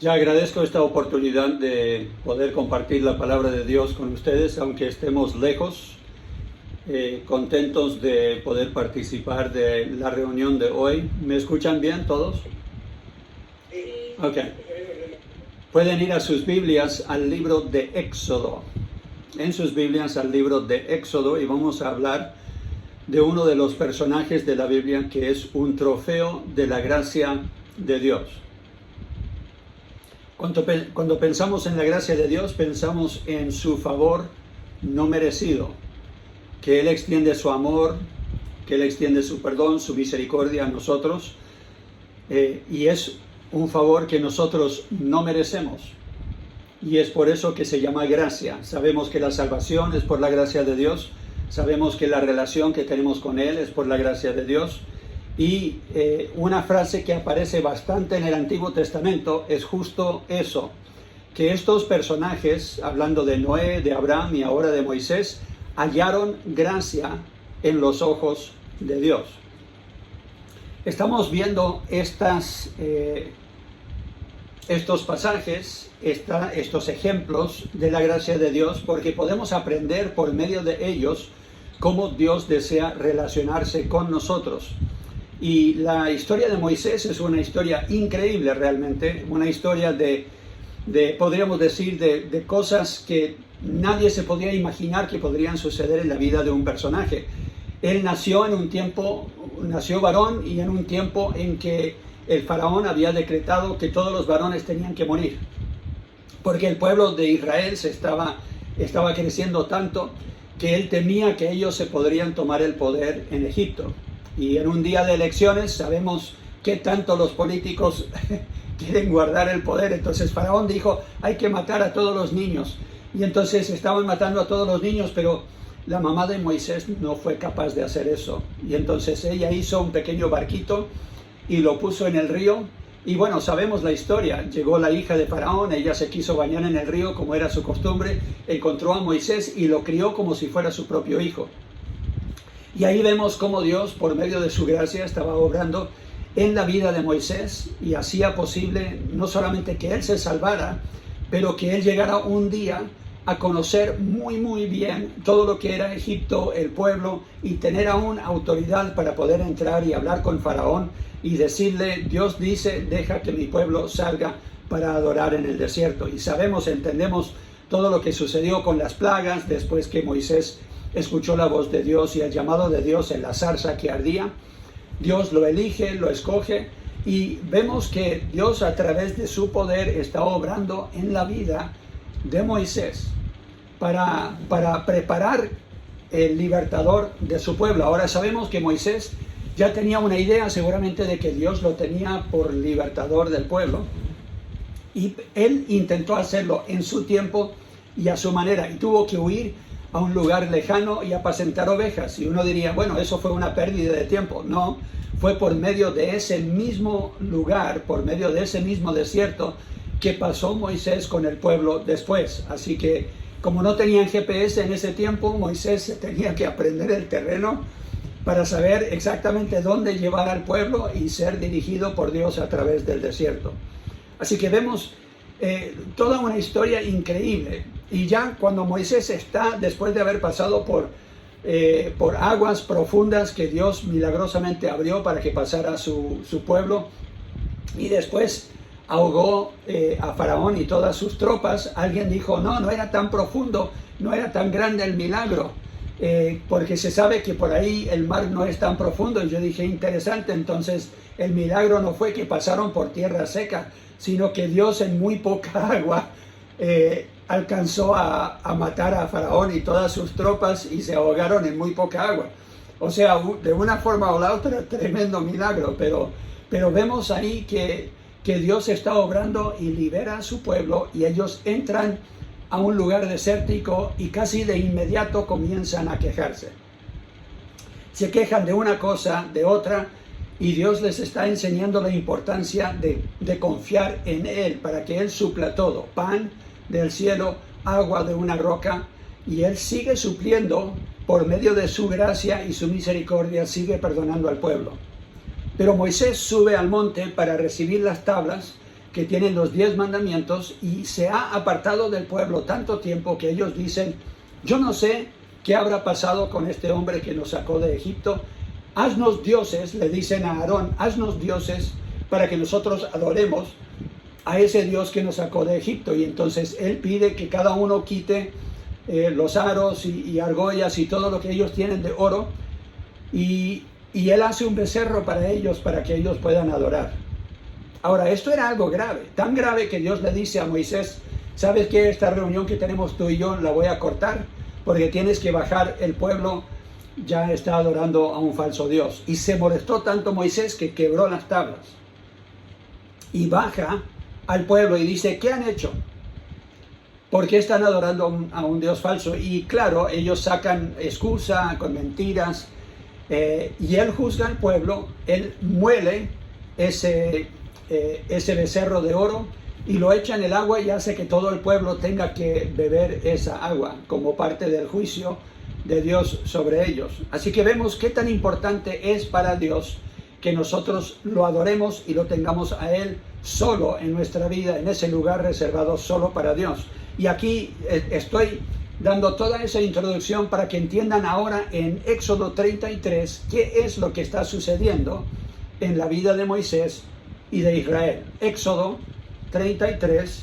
Ya agradezco esta oportunidad de poder compartir la palabra de Dios con ustedes, aunque estemos lejos, contentos de poder participar de la reunión de hoy. ¿Me escuchan bien todos? Sí. Ok. Pueden ir a sus Biblias al libro de Éxodo. En sus Biblias al libro de Éxodo, y vamos a hablar de uno de los personajes de la Biblia que es un trofeo de la gracia de Dios. Cuando pensamos en la gracia de Dios, pensamos en su favor no merecido, que Él extiende su amor, que Él extiende su perdón, su misericordia a nosotros, y es un favor que nosotros no merecemos, y es por eso que se llama gracia. Sabemos que la salvación es por la gracia de Dios, sabemos que la relación que tenemos con Él es por la gracia de Dios. Y una frase que aparece bastante en el Antiguo Testamento es justo eso, que estos personajes, hablando de Noé, de Abraham y ahora de Moisés, hallaron gracia en los ojos de Dios. Estamos viendo estos pasajes, estos ejemplos de la gracia de Dios, porque podemos aprender por medio de ellos cómo Dios desea relacionarse con nosotros. Y la historia de Moisés es una historia increíble realmente, una historia podríamos decir, de cosas que nadie se podía imaginar que podrían suceder en la vida de un personaje. Él nació nació varón, y en un tiempo en que el faraón había decretado que todos los varones tenían que morir, porque el pueblo de Israel estaba creciendo tanto que él temía que ellos se podrían tomar el poder en Egipto. Y en un día de elecciones sabemos que tanto los políticos quieren guardar el poder. Entonces Faraón dijo, hay que matar a todos los niños. Y entonces estaban matando a todos los niños, pero la mamá de Moisés no fue capaz de hacer eso. Y entonces ella hizo un pequeño barquito y lo puso en el río. Y bueno, sabemos la historia. Llegó la hija de Faraón, ella se quiso bañar en el río como era su costumbre, encontró a Moisés y lo crió como si fuera su propio hijo. Y ahí vemos cómo Dios, por medio de su gracia, estaba obrando en la vida de Moisés y hacía posible no solamente que él se salvara, pero que él llegara un día a conocer muy bien todo lo que era Egipto, el pueblo, y tener aún autoridad para poder entrar y hablar con Faraón y decirle, Dios dice, deja que mi pueblo salga para adorar en el desierto. Y entendemos todo lo que sucedió con las plagas después que Moisés escuchó la voz de Dios y el llamado de Dios en la zarza que ardía. Dios lo elige, lo escoge, y vemos que Dios a través de su poder está obrando en la vida de Moisés para preparar el libertador de su pueblo. Ahora sabemos que Moisés ya tenía una idea seguramente de que Dios lo tenía por libertador del pueblo, y él intentó hacerlo en su tiempo y a su manera, y tuvo que huir a un lugar lejano y apacentar ovejas. Y uno diría, bueno, eso fue una pérdida de tiempo. No, fue por medio de ese mismo lugar, por medio de ese mismo desierto, que pasó Moisés con el pueblo después. Así que, como no tenían GPS en ese tiempo, Moisés tenía que aprender el terreno para saber exactamente dónde llevar al pueblo y ser dirigido por Dios a través del desierto. Así que vemos toda una historia increíble. Y ya cuando Moisés está, después de haber pasado por aguas profundas que Dios milagrosamente abrió para que pasara su pueblo, y después ahogó a Faraón y todas sus tropas, alguien dijo, no era tan profundo, no era tan grande el milagro, porque se sabe que por ahí el mar no es tan profundo. Y yo dije, interesante, entonces el milagro no fue que pasaron por tierra seca, sino que Dios en muy poca agua alcanzó a matar a Faraón y todas sus tropas, y se ahogaron en muy poca agua. O sea, de una forma o la otra, tremendo milagro, pero vemos ahí que Dios está obrando y libera a su pueblo, y ellos entran a un lugar desértico y casi de inmediato comienzan a quejarse. Se quejan de una cosa, de otra, y Dios les está enseñando la importancia de confiar en Él para que Él supla todo, pan del cielo, agua de una roca, y Él sigue supliendo por medio de su gracia y su misericordia, sigue perdonando al pueblo. Pero Moisés sube al monte para recibir las tablas que tienen los 10 mandamientos y se ha apartado del pueblo tanto tiempo que ellos dicen, yo no sé qué habrá pasado con este hombre que nos sacó de Egipto. Haznos dioses, le dicen a Aarón, haznos dioses para que nosotros adoremos a ese Dios que nos sacó de Egipto. Y entonces él pide que cada uno quite los aros y argollas y todo lo que ellos tienen de oro, y él hace un becerro para ellos, para que ellos puedan adorar. Ahora, esto era algo grave, tan grave que Dios le dice a Moisés, ¿sabes qué? Esta reunión que tenemos tú y yo la voy a cortar, porque tienes que bajar, el pueblo ya está adorando a un falso Dios. Y se molestó tanto Moisés que quebró las tablas. Y baja al pueblo y dice, ¿qué han hecho? ¿Por qué están adorando a un Dios falso? Y claro, ellos sacan excusa con mentiras, y él juzga al pueblo, él muele ese becerro de oro y lo echa en el agua y hace que todo el pueblo tenga que beber esa agua como parte del juicio de Dios sobre ellos. Así que vemos qué tan importante es para Dios que nosotros lo adoremos y lo tengamos a Él solo en nuestra vida, en ese lugar reservado solo para Dios. Y aquí estoy dando toda esa introducción para que entiendan ahora en Éxodo 33 qué es lo que está sucediendo en la vida de Moisés y de Israel. Éxodo 33,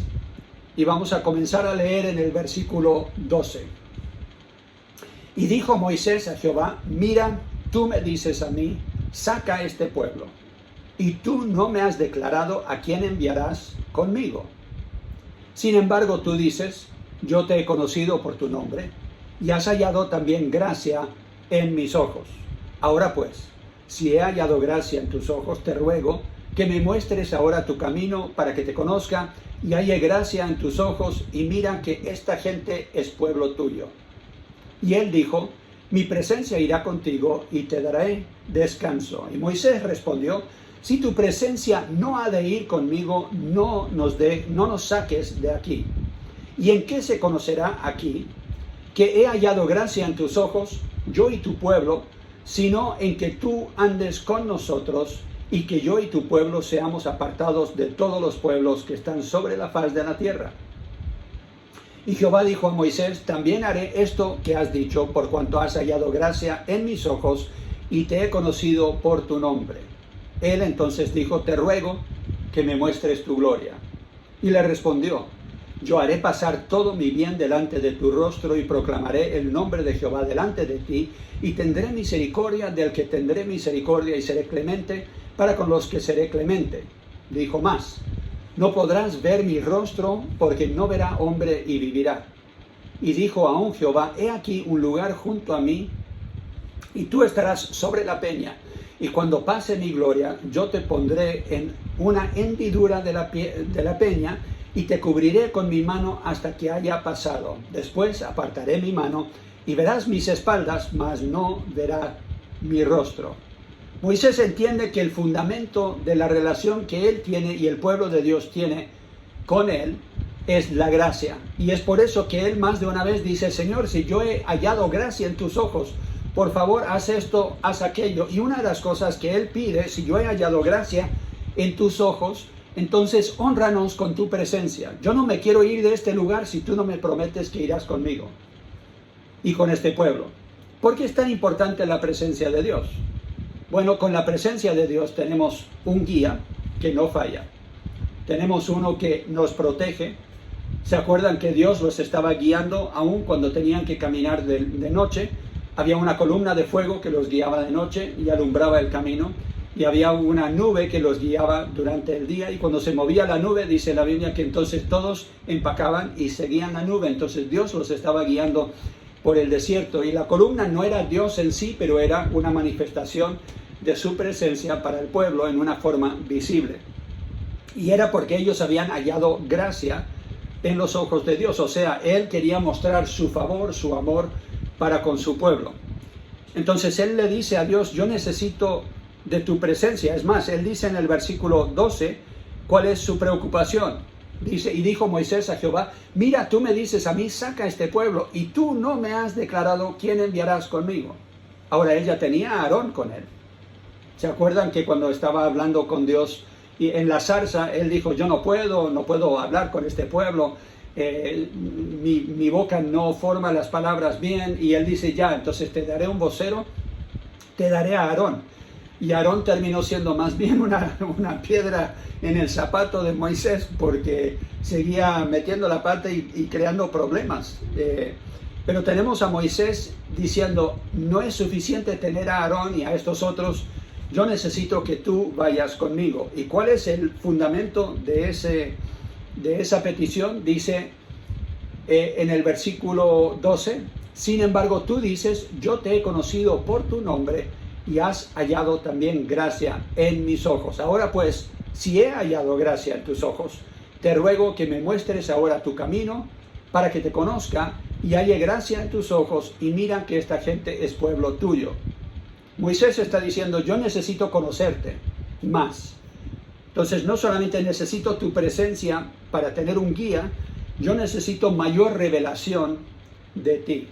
y vamos a comenzar a leer en el versículo 12. Y dijo Moisés a Jehová, mira, tú me dices a mí, saca este pueblo, y tú no me has declarado a quién enviarás conmigo. Sin embargo, tú dices, yo te he conocido por tu nombre, y has hallado también gracia en mis ojos. Ahora pues, si he hallado gracia en tus ojos, te ruego que me muestres ahora tu camino para que te conozca y halle gracia en tus ojos, y mira que esta gente es pueblo tuyo. Y él dijo, mi presencia irá contigo y te daré descanso. Y Moisés respondió, si tu presencia no ha de ir conmigo, no nos saques de aquí. ¿Y en qué se conocerá aquí que he hallado gracia en tus ojos, yo y tu pueblo, sino en que tú andes con nosotros y que yo y tu pueblo seamos apartados de todos los pueblos que están sobre la faz de la tierra? Y Jehová dijo a Moisés, también haré esto que has dicho, por cuanto has hallado gracia en mis ojos y te he conocido por tu nombre. Él entonces dijo, te ruego que me muestres tu gloria. Y le respondió, yo haré pasar todo mi bien delante de tu rostro y proclamaré el nombre de Jehová delante de ti, y tendré misericordia del que tendré misericordia y seré clemente para con los que seré clemente. Dijo más, no podrás ver mi rostro, porque no verá hombre y vivirá. Y dijo aún Jehová, he aquí un lugar junto a mí, y tú estarás sobre la peña, y cuando pase mi gloria, yo te pondré en una hendidura de la peña, y te cubriré con mi mano hasta que haya pasado. Después apartaré mi mano, y verás mis espaldas, mas no verás mi rostro. Moisés entiende que el fundamento de la relación que él tiene y el pueblo de Dios tiene con él es la gracia. Y es por eso que él más de una vez dice, Señor, si yo he hallado gracia en tus ojos, por favor, haz esto, haz aquello. Y una de las cosas que él pide, si yo he hallado gracia en tus ojos, entonces hónranos con tu presencia. Yo no me quiero ir de este lugar si tú no me prometes que irás conmigo y con este pueblo. ¿Por qué es tan importante la presencia de Dios? Bueno, con la presencia de Dios tenemos un guía que no falla. Tenemos uno que nos protege. ¿Se acuerdan que Dios los estaba guiando aún cuando tenían que caminar de noche? Había una columna de fuego que los guiaba de noche y alumbraba el camino. Y había una nube que los guiaba durante el día. Y cuando se movía la nube, dice la Biblia que entonces todos empacaban y seguían la nube. Entonces Dios los estaba guiando por el desierto. Y la columna no era Dios en sí, pero era una manifestación de su presencia para el pueblo en una forma visible. Y era porque ellos habían hallado gracia en los ojos de Dios. O sea, Él quería mostrar su favor, su amor para con su pueblo. Entonces Él le dice a Dios, yo necesito de tu presencia. Es más, Él dice en el versículo 12, ¿cuál es su preocupación? Dice, y dijo Moisés a Jehová, mira, tú me dices a mí, saca este pueblo, y tú no me has declarado quién enviarás conmigo. Ahora él ya tenía a Aarón con él. ¿Se acuerdan que cuando estaba hablando con Dios Y en la zarza él dijo, yo no puedo hablar con este pueblo, mi boca no forma las palabras bien. Y él dice, ya, entonces te daré un vocero, te daré a Aarón. Y Aarón terminó siendo más bien una piedra en el zapato de Moisés, porque seguía metiendo la pata y creando problemas. Pero tenemos a Moisés diciendo, no es suficiente tener a Aarón y a estos otros, yo necesito que tú vayas conmigo. ¿Y cuál es el fundamento de esa petición? Dice en el versículo 12, sin embargo tú dices, yo te he conocido por tu nombre y has hallado también gracia en mis ojos. Ahora pues, si he hallado gracia en tus ojos, te ruego que me muestres ahora tu camino para que te conozca y halle gracia en tus ojos, y mira que esta gente es pueblo tuyo. Moisés está diciendo, yo necesito conocerte más. Entonces no solamente necesito tu presencia para tener un guía, yo necesito mayor revelación de ti.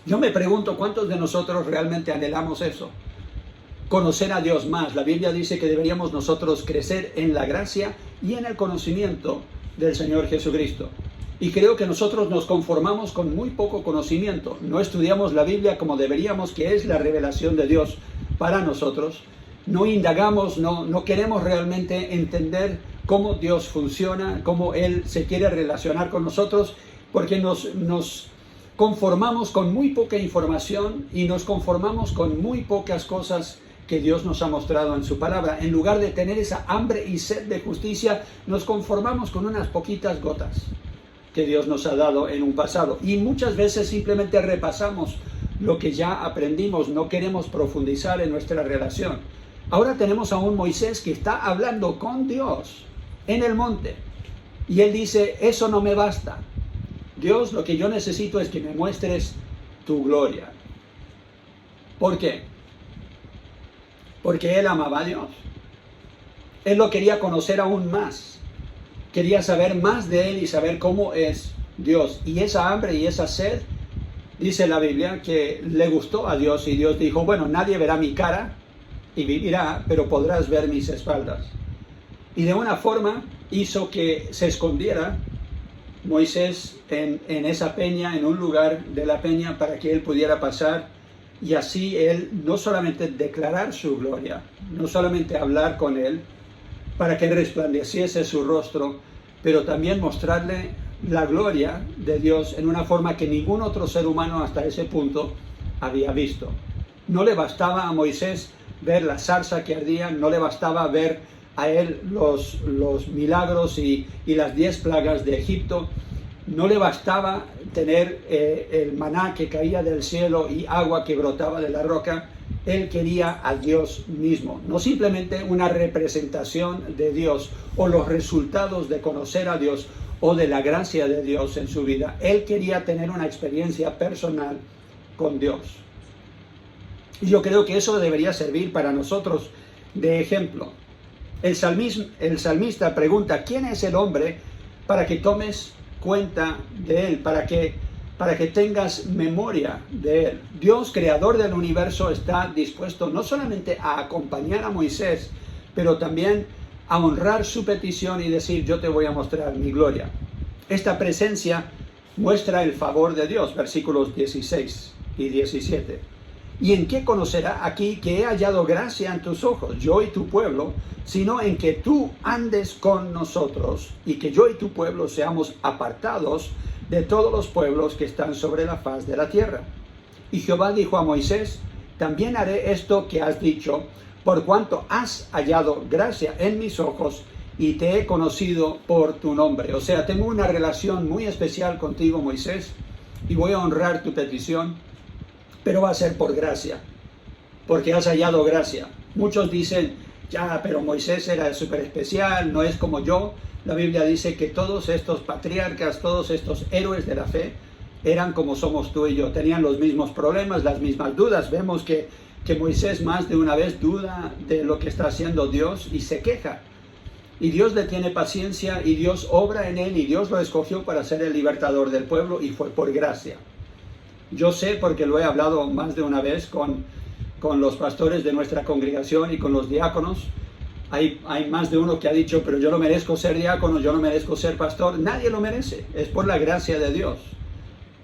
Yo me pregunto cuántos de nosotros realmente anhelamos eso, conocer a Dios más. La Biblia dice que deberíamos nosotros crecer en la gracia y en el conocimiento del Señor Jesucristo. Y creo que nosotros nos conformamos con muy poco conocimiento. No estudiamos la Biblia como deberíamos, que es la revelación de Dios para nosotros. No indagamos, no queremos realmente entender cómo Dios funciona, cómo Él se quiere relacionar con nosotros, porque nos conformamos con muy poca información y nos conformamos con muy pocas cosas que Dios nos ha mostrado en su palabra. En lugar de tener esa hambre y sed de justicia, nos conformamos con unas poquitas gotas que Dios nos ha dado en un pasado. Y muchas veces simplemente repasamos lo que ya aprendimos, no queremos profundizar en nuestra relación. Ahora tenemos a un Moisés que está hablando con Dios en el monte. Y él dice, eso no me basta. Dios, lo que yo necesito es que me muestres tu gloria. ¿Por qué? Porque él amaba a Dios. Él lo quería conocer aún más. Quería saber más de Él y saber cómo es Dios. Y esa hambre y esa sed, dice la Biblia, que le gustó a Dios. Y Dios dijo, bueno, nadie verá mi cara y vivirá, pero podrás ver mis espaldas. Y de una forma hizo que se escondiera Moisés en esa peña, en un lugar de la peña, para que él pudiera pasar. Y así él no solamente declarar su gloria, no solamente hablar con él, para que resplandeciese su rostro, pero también mostrarle la gloria de Dios en una forma que ningún otro ser humano hasta ese punto había visto. No le bastaba a Moisés ver la zarza que ardía, no le bastaba ver a él los milagros y las 10 plagas de Egipto, no le bastaba tener el maná que caía del cielo y agua que brotaba de la roca. Él quería a Dios mismo, no simplemente una representación de Dios o los resultados de conocer a Dios o de la gracia de Dios en su vida. Él quería tener una experiencia personal con Dios. Y yo creo que eso debería servir para nosotros de ejemplo. El salmista pregunta, ¿quién es el hombre para que tomes cuenta de él, para que tengas memoria de él? Dios, creador del universo, está dispuesto no solamente a acompañar a Moisés, pero también a honrar su petición y decir, yo te voy a mostrar mi gloria. Esta presencia muestra el favor de Dios, versículos 16 y 17. ¿Y en qué conocerá aquí que he hallado gracia en tus ojos, yo y tu pueblo, sino en que tú andes con nosotros y que yo y tu pueblo seamos apartados de todos los pueblos que están sobre la faz de la tierra? Y Jehová dijo a Moisés, también haré esto que has dicho, por cuanto has hallado gracia en mis ojos y te he conocido por tu nombre. O sea, tengo una relación muy especial contigo, Moisés, y voy a honrar tu petición, pero va a ser por gracia, porque has hallado gracia. Muchos dicen, ya, pero Moisés era súper especial, no es como yo. La Biblia dice que todos estos patriarcas, todos estos héroes de la fe, eran como somos tú y yo, tenían los mismos problemas, las mismas dudas. Vemos que Moisés más de una vez duda de lo que está haciendo Dios y se queja. Y Dios le tiene paciencia y Dios obra en él y Dios lo escogió para ser el libertador del pueblo y fue por gracia. Yo sé, porque lo he hablado más de una vez con los pastores de nuestra congregación y con los diáconos, Hay más de uno que ha dicho, pero yo no merezco ser diácono, yo no merezco ser pastor. Nadie lo merece, es por la gracia de Dios.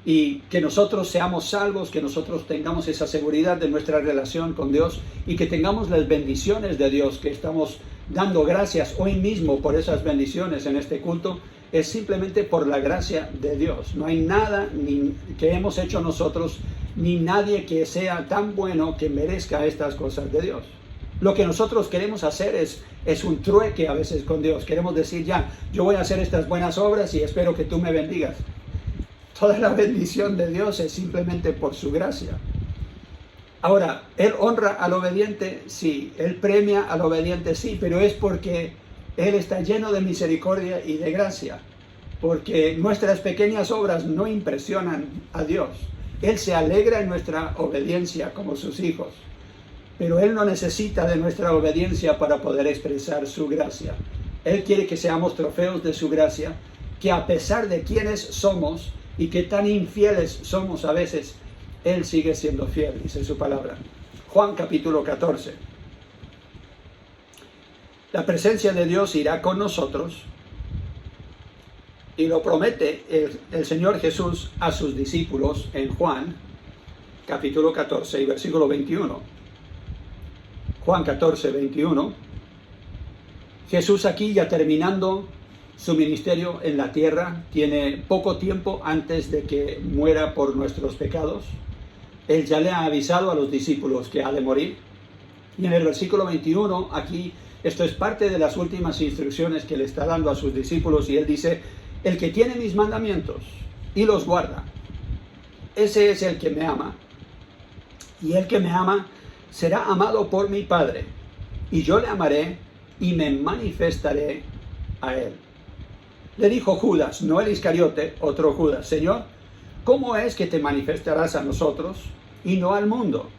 Y que nosotros seamos salvos, que nosotros tengamos esa seguridad de nuestra relación con Dios y que tengamos las bendiciones de Dios, que estamos dando gracias hoy mismo por esas bendiciones en este culto, es simplemente por la gracia de Dios. No hay nada ni que hemos hecho nosotros, ni nadie que sea tan bueno que merezca estas cosas de Dios. Lo que nosotros queremos hacer es un trueque a veces con Dios. Queremos decir, ya, yo voy a hacer estas buenas obras y espero que tú me bendigas. Toda la bendición de Dios es simplemente por su gracia. Ahora, Él honra al obediente, sí. Él premia al obediente, sí, pero es porque Él está lleno de misericordia y de gracia. Porque nuestras pequeñas obras no impresionan a Dios. Él se alegra en nuestra obediencia como sus hijos. Pero Él no necesita de nuestra obediencia para poder expresar su gracia. Él quiere que seamos trofeos de su gracia, que a pesar de quienes somos y que tan infieles somos a veces, Él sigue siendo fiel, dice su palabra. Juan capítulo 14. La presencia de Dios irá con nosotros y lo promete el Señor Jesús a sus discípulos en Juan capítulo 14 y versículo 21. Juan 14, 21. Jesús aquí ya terminando su ministerio en la tierra, tiene poco tiempo antes de que muera por nuestros pecados. Él ya le ha avisado a los discípulos que ha de morir. Y en el versículo 21, aquí, esto es parte de las últimas instrucciones que le está dando a sus discípulos, y él dice, el que tiene mis mandamientos y los guarda, ese es el que me ama. Y el que me ama será amado por mi Padre, y yo le amaré y me manifestaré a él. Le dijo Judas, no el Iscariote, otro Judas, Señor, ¿cómo es que te manifestarás a nosotros y no al mundo?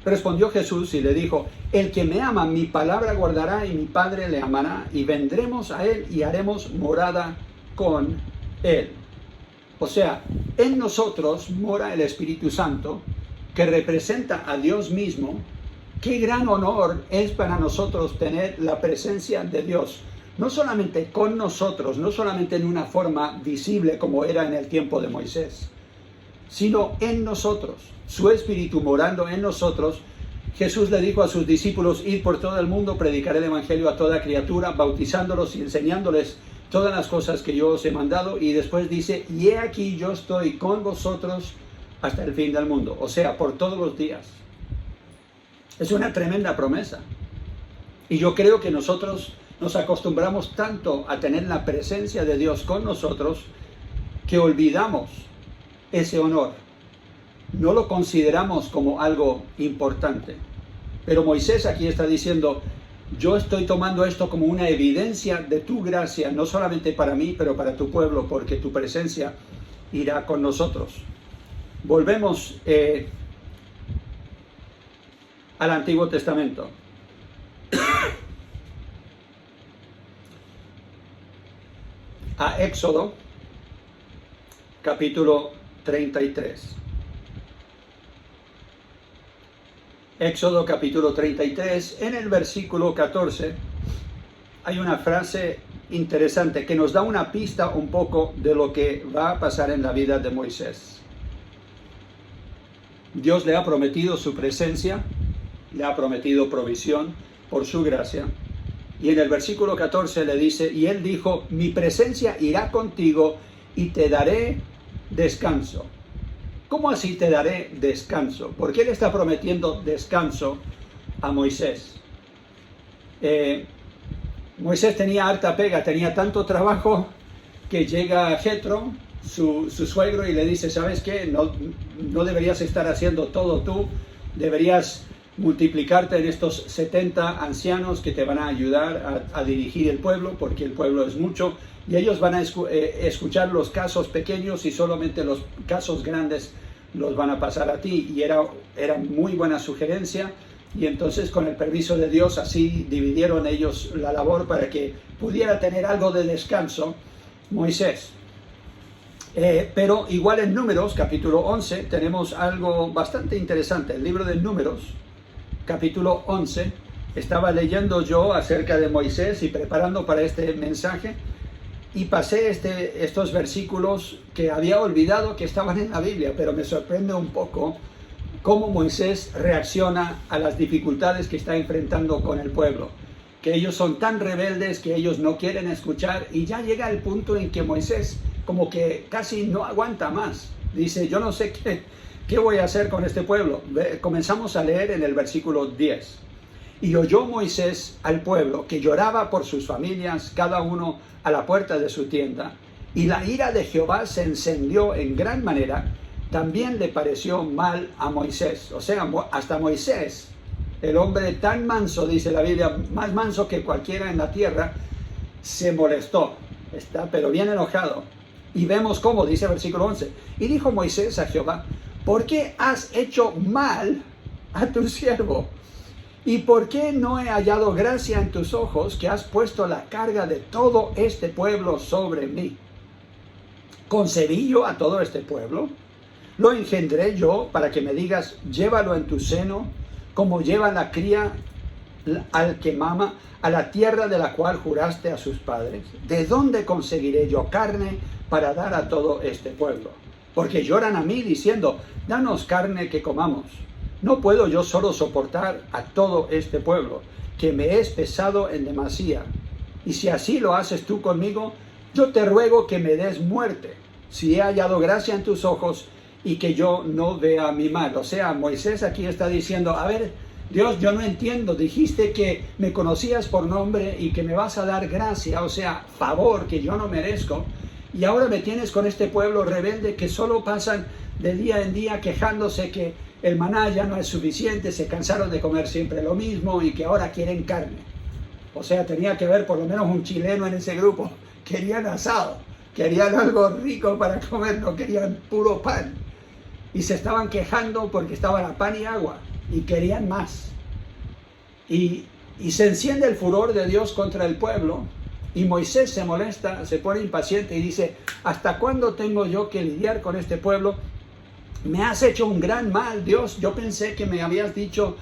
Respondió Jesús y le dijo, el que me ama, mi palabra guardará y mi Padre le amará y vendremos a él y haremos morada con él. O sea, en nosotros mora el Espíritu Santo, que representa a Dios mismo. Qué gran honor es para nosotros tener la presencia de Dios. No solamente con nosotros, no solamente en una forma visible como era en el tiempo de Moisés, sino en nosotros, su Espíritu morando en nosotros. Jesús le dijo a sus discípulos, id por todo el mundo, predicar el Evangelio a toda criatura, bautizándolos y enseñándoles todas las cosas que yo os he mandado. Y después dice, y he aquí yo estoy con vosotros hasta el fin del mundo, o sea, por todos los días. Es una tremenda promesa. Y yo creo que nosotros nos acostumbramos tanto a tener la presencia de Dios con nosotros que olvidamos ese honor. No lo consideramos como algo importante. Pero Moisés aquí está diciendo, yo estoy tomando esto como una evidencia de tu gracia, no solamente para mí, pero para tu pueblo, porque tu presencia irá con nosotros. Volvemos al Antiguo Testamento. A Éxodo, capítulo 33. Éxodo, capítulo 33, en el versículo 14, hay una frase interesante que nos da una pista un poco de lo que va a pasar en la vida de Moisés. Dios le ha prometido su presencia, le ha prometido provisión por su gracia. Y en el versículo 14 le dice, y él dijo, mi presencia irá contigo y te daré descanso. ¿Cómo así te daré descanso? ¿Por qué le está prometiendo descanso a Moisés? Moisés tenía harta pega, tenía tanto trabajo que llega Jetro, su suegro, y le dice, ¿sabes qué? No deberías estar haciendo todo tú, deberías multiplicarte en estos 70 ancianos que te van a ayudar a dirigir el pueblo, porque el pueblo es mucho, y ellos van a escuchar los casos pequeños y solamente los casos grandes los van a pasar a ti. Y era muy buena sugerencia, y entonces con el permiso de Dios así dividieron ellos la labor para que pudiera tener algo de descanso Moisés. Pero igual en Números, capítulo 11, tenemos algo bastante interesante. El libro de Números, capítulo 11, estaba leyendo yo acerca de Moisés y preparando para este mensaje, y pasé estos versículos que había olvidado que estaban en la Biblia, pero me sorprende un poco cómo Moisés reacciona a las dificultades que está enfrentando con el pueblo, que ellos son tan rebeldes que ellos no quieren escuchar, y ya llega el punto en que Moisés como que casi no aguanta más. Dice, yo no sé qué voy a hacer con este pueblo. Comenzamos a leer en el versículo 10. Y oyó Moisés al pueblo que lloraba por sus familias, cada uno a la puerta de su tienda, y la ira de Jehová se encendió en gran manera. También le pareció mal a Moisés. O sea, hasta Moisés, el hombre tan manso, dice la Biblia, más manso que cualquiera en la tierra, se molestó. Está pero bien enojado. Y vemos cómo, dice el versículo 11. Y dijo Moisés a Jehová, ¿por qué has hecho mal a tu siervo? ¿Y por qué no he hallado gracia en tus ojos que has puesto la carga de todo este pueblo sobre mí? ¿Concebí yo a todo este pueblo? ¿Lo engendré yo para que me digas, llévalo en tu seno, como lleva la cría al que mama, a la tierra de la cual juraste a sus padres? ¿De dónde conseguiré yo carne para dar a todo este pueblo? Porque lloran a mí diciendo, danos carne que comamos. ¿No puedo yo solo soportar a todo este pueblo, que me es pesado en demasía? Y si así lo haces tú conmigo, yo te ruego que me des muerte, si he hallado gracia en tus ojos, y que yo no vea mi mal. O sea, Moisés aquí está diciendo, a ver, Dios, yo no entiendo, dijiste que me conocías por nombre y que me vas a dar gracia, o sea, favor que yo no merezco, y ahora me tienes con este pueblo rebelde que solo pasan de día en día quejándose que el maná ya no es suficiente, se cansaron de comer siempre lo mismo y que ahora quieren carne. O sea, tenía que haber por lo menos un chileno en ese grupo. Querían asado, querían algo rico para comer, no querían puro pan. Y se estaban quejando porque estaban a pan y agua y querían más. Y se enciende el furor de Dios contra el pueblo, y Moisés se molesta, se pone impaciente y dice, ¿hasta cuándo tengo yo que lidiar con este pueblo? Me has hecho un gran mal, Dios. Yo pensé que me habías dicho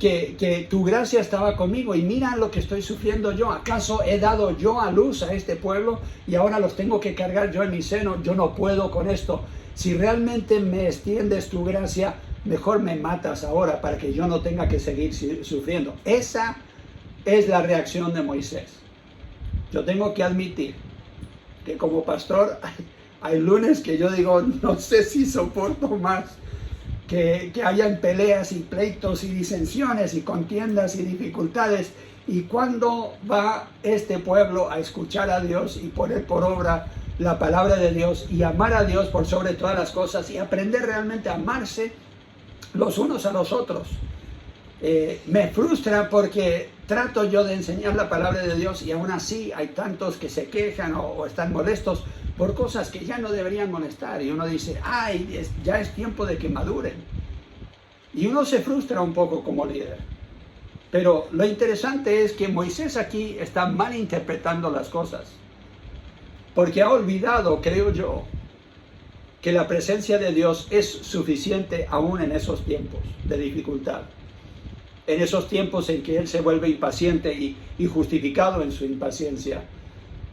que tu gracia estaba conmigo, y mira lo que estoy sufriendo yo. ¿Acaso he dado yo a luz a este pueblo y ahora los tengo que cargar yo en mi seno? Yo no puedo con esto. Si realmente me extiendes tu gracia, mejor me matas ahora para que yo no tenga que seguir sufriendo. Esa es la reacción de Moisés. Yo tengo que admitir que como pastor hay lunes que yo digo, no sé si soporto más que hayan peleas y pleitos y disensiones y contiendas y dificultades. ¿Y cuándo va este pueblo a escuchar a Dios y poner por obra la palabra de Dios y amar a Dios por sobre todas las cosas y aprender realmente a amarse los unos a los otros? Me frustra porque trato yo de enseñar la palabra de Dios y aún así hay tantos que se quejan o están molestos por cosas que ya no deberían molestar, y uno dice, ay, ya es tiempo de que maduren, y uno se frustra un poco como líder. Pero lo interesante es que Moisés aquí está malinterpretando las cosas, porque ha olvidado, creo yo, que la presencia de Dios es suficiente aún en esos tiempos de dificultad, en esos tiempos en que él se vuelve impaciente y justificado en su impaciencia,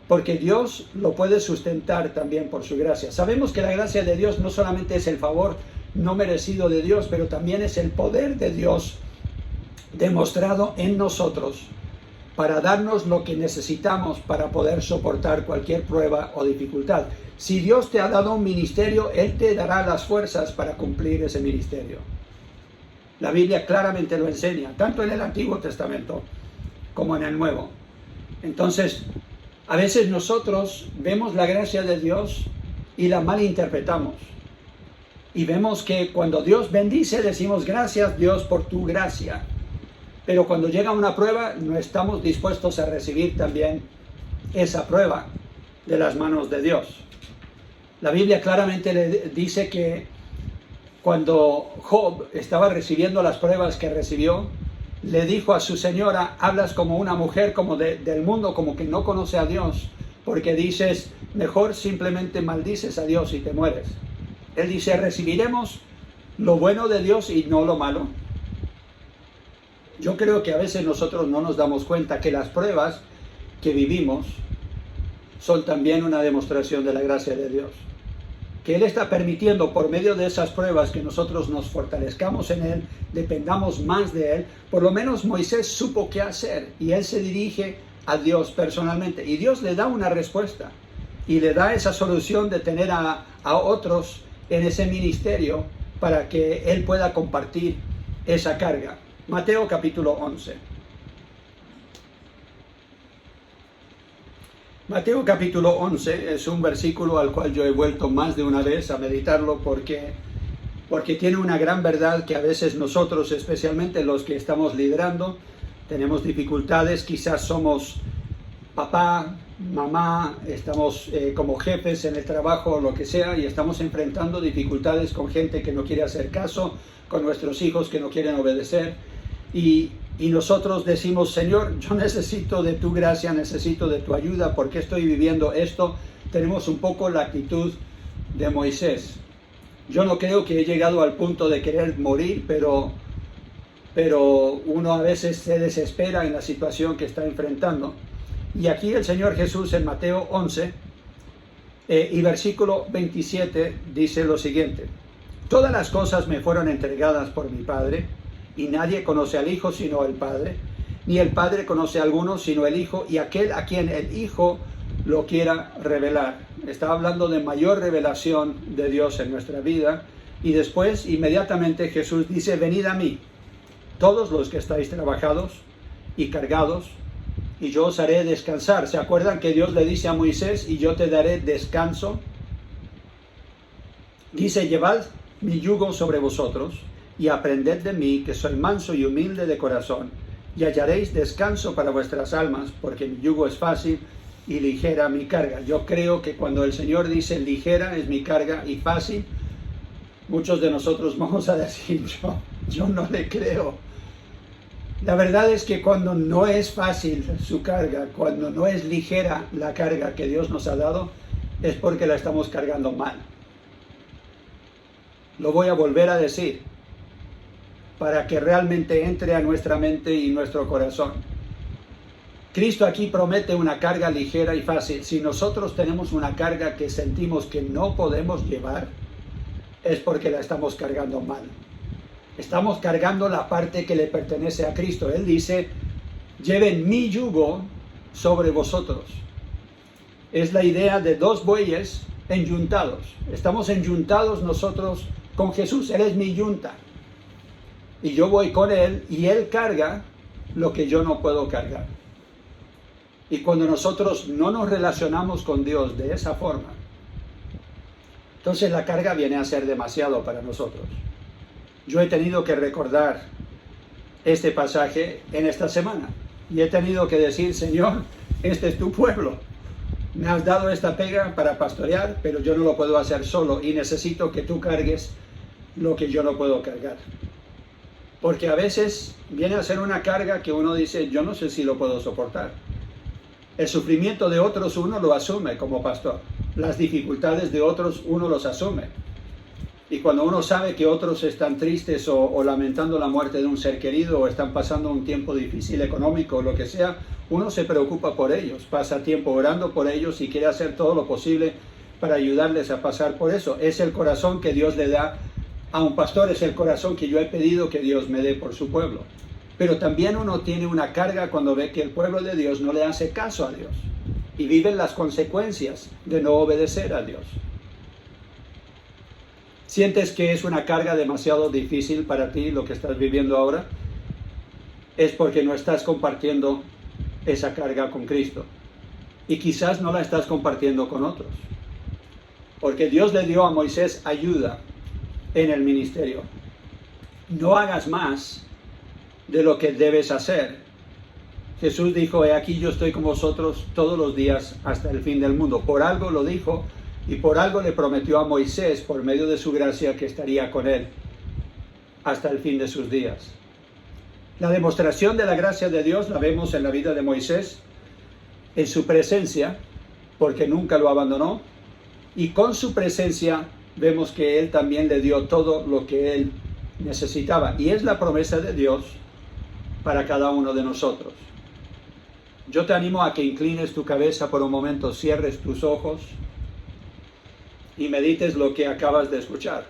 porque Dios lo puede sustentar también por su gracia. Sabemos que la gracia de Dios no solamente es el favor no merecido de Dios, pero también es el poder de Dios demostrado en nosotros para darnos lo que necesitamos para poder soportar cualquier prueba o dificultad. Si Dios te ha dado un ministerio, Él te dará las fuerzas para cumplir ese ministerio. La Biblia claramente lo enseña, tanto en el Antiguo Testamento como en el Nuevo. Entonces, a veces nosotros vemos la gracia de Dios y la malinterpretamos. Y vemos que cuando Dios bendice, decimos gracias Dios por tu gracia. Pero cuando llega una prueba, no estamos dispuestos a recibir también esa prueba de las manos de Dios. La Biblia claramente le dice que cuando Job estaba recibiendo las pruebas que recibió, le dijo a su señora, hablas como una mujer como del mundo, como que no conoce a Dios, porque dices, mejor simplemente maldices a Dios y te mueres. Él dice, ¿recibiremos lo bueno de Dios y no lo malo? Yo creo que a veces nosotros no nos damos cuenta que las pruebas que vivimos son también una demostración de la gracia de Dios. Que Él está permitiendo por medio de esas pruebas que nosotros nos fortalezcamos en Él, dependamos más de Él. Por lo menos Moisés supo qué hacer y él se dirige a Dios personalmente. Y Dios le da una respuesta y le da esa solución de tener a otros en ese ministerio para que Él pueda compartir esa carga. Mateo capítulo 11. Mateo capítulo 11 es un versículo al cual yo he vuelto más de una vez a meditarlo porque tiene una gran verdad que a veces nosotros, especialmente los que estamos liderando, tenemos dificultades. Quizás somos papá, mamá, estamos como jefes en el trabajo o lo que sea y estamos enfrentando dificultades con gente que no quiere hacer caso, con nuestros hijos que no quieren obedecer. Y nosotros decimos, Señor, yo necesito de tu gracia, necesito de tu ayuda, porque estoy viviendo esto. Tenemos un poco la actitud de Moisés. Yo no creo que he llegado al punto de querer morir, pero uno a veces se desespera en la situación que está enfrentando. Y aquí el Señor Jesús en Mateo 11 y versículo 27 dice lo siguiente: todas las cosas me fueron entregadas por mi Padre, y nadie conoce al Hijo sino el Padre, ni el Padre conoce a alguno sino el Hijo, y aquel a quien el Hijo lo quiera revelar. Está hablando de mayor revelación de Dios en nuestra vida. Y después, inmediatamente, Jesús dice: venid a mí, todos los que estáis trabajados y cargados, y yo os haré descansar. ¿Se acuerdan que Dios le dice a Moisés: y yo te daré descanso? Dice: llevad mi yugo sobre vosotros y aprended de mí, que soy manso y humilde de corazón, y hallaréis descanso para vuestras almas, porque mi yugo es fácil y ligera mi carga. Yo creo que cuando el Señor dice ligera es mi carga y fácil, muchos de nosotros vamos a decir, yo no le creo. La verdad es que cuando no es fácil su carga, cuando no es ligera la carga que Dios nos ha dado, es porque la estamos cargando mal. Lo voy a volver a decir, para que realmente entre a nuestra mente y nuestro corazón. Cristo aquí promete una carga ligera y fácil. Si nosotros tenemos una carga que sentimos que no podemos llevar, es porque la estamos cargando mal. Estamos cargando la parte que le pertenece a Cristo. Él dice: lleven mi yugo sobre vosotros. Es la idea de dos bueyes enyuntados. Estamos enyuntados nosotros con Jesús. Él es mi yunta. Y yo voy con Él y Él carga lo que yo no puedo cargar. Y cuando nosotros no nos relacionamos con Dios de esa forma, entonces la carga viene a ser demasiado para nosotros. Yo he tenido que recordar este pasaje en esta semana. Y he tenido que decir: Señor, este es tu pueblo. Me has dado esta pega para pastorear, pero yo no lo puedo hacer solo. Y necesito que tú cargues lo que yo no puedo cargar. Porque a veces viene a ser una carga que uno dice: yo no sé si lo puedo soportar. El sufrimiento de otros uno lo asume como pastor. Las dificultades de otros uno los asume. Y cuando uno sabe que otros están tristes o lamentando la muerte de un ser querido, o están pasando un tiempo difícil económico o lo que sea, uno se preocupa por ellos, pasa tiempo orando por ellos y quiere hacer todo lo posible para ayudarles a pasar por eso. Es el corazón que Dios le da a un pastor, es el corazón que yo he pedido que Dios me dé por su pueblo. Pero también uno tiene una carga cuando ve que el pueblo de Dios no le hace caso a Dios y viven las consecuencias de no obedecer a Dios. ¿Sientes que es una carga demasiado difícil para ti lo que estás viviendo ahora? Es porque no estás compartiendo esa carga con Cristo. Y quizás no la estás compartiendo con otros. Porque Dios le dio a Moisés ayuda en el ministerio. No hagas más de lo que debes hacer. Jesús dijo: he aquí yo estoy con vosotros todos los días hasta el fin del mundo. Por algo lo dijo. Y por algo le prometió a Moisés, por medio de su gracia, que estaría con él hasta el fin de sus días. La demostración de la gracia de Dios la vemos en la vida de Moisés, en su presencia, porque nunca lo abandonó, y con su presencia vemos que Él también le dio todo lo que él necesitaba. Y es la promesa de Dios para cada uno de nosotros. Yo te animo a que inclines tu cabeza por un momento, cierres tus ojos y medites lo que acabas de escuchar.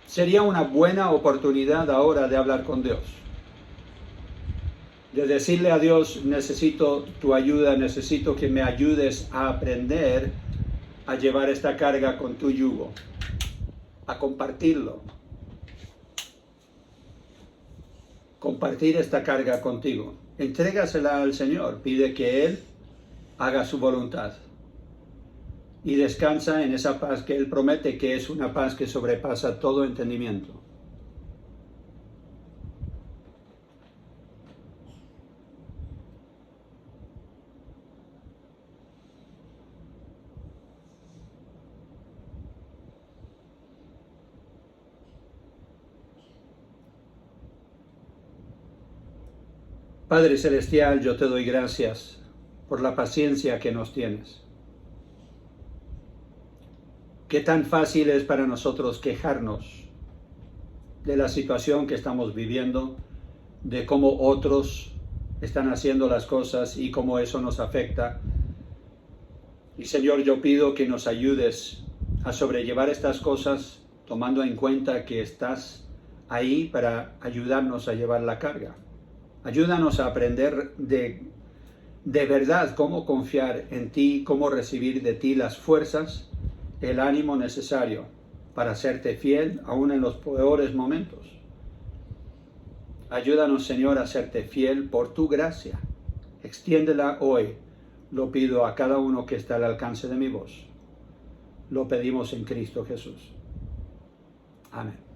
Sería una buena oportunidad ahora de hablar con Dios, de decirle a Dios: necesito tu ayuda, necesito que me ayudes a aprender a llevar esta carga con tu yugo, a compartirlo, compartir esta carga contigo. Entrégasela al Señor, pide que Él haga su voluntad y descansa en esa paz que Él promete, que es una paz que sobrepasa todo entendimiento. Padre Celestial, yo te doy gracias por la paciencia que nos tienes. Qué tan fácil es para nosotros quejarnos de la situación que estamos viviendo, de cómo otros están haciendo las cosas y cómo eso nos afecta. Y Señor, yo pido que nos ayudes a sobrellevar estas cosas tomando en cuenta que estás ahí para ayudarnos a llevar la carga. Ayúdanos a aprender de verdad cómo confiar en ti, cómo recibir de ti las fuerzas, el ánimo necesario para serte fiel aún en los peores momentos. Ayúdanos, Señor, a serte fiel por tu gracia. Extiéndela hoy. Lo pido a cada uno que está al alcance de mi voz. Lo pedimos en Cristo Jesús. Amén.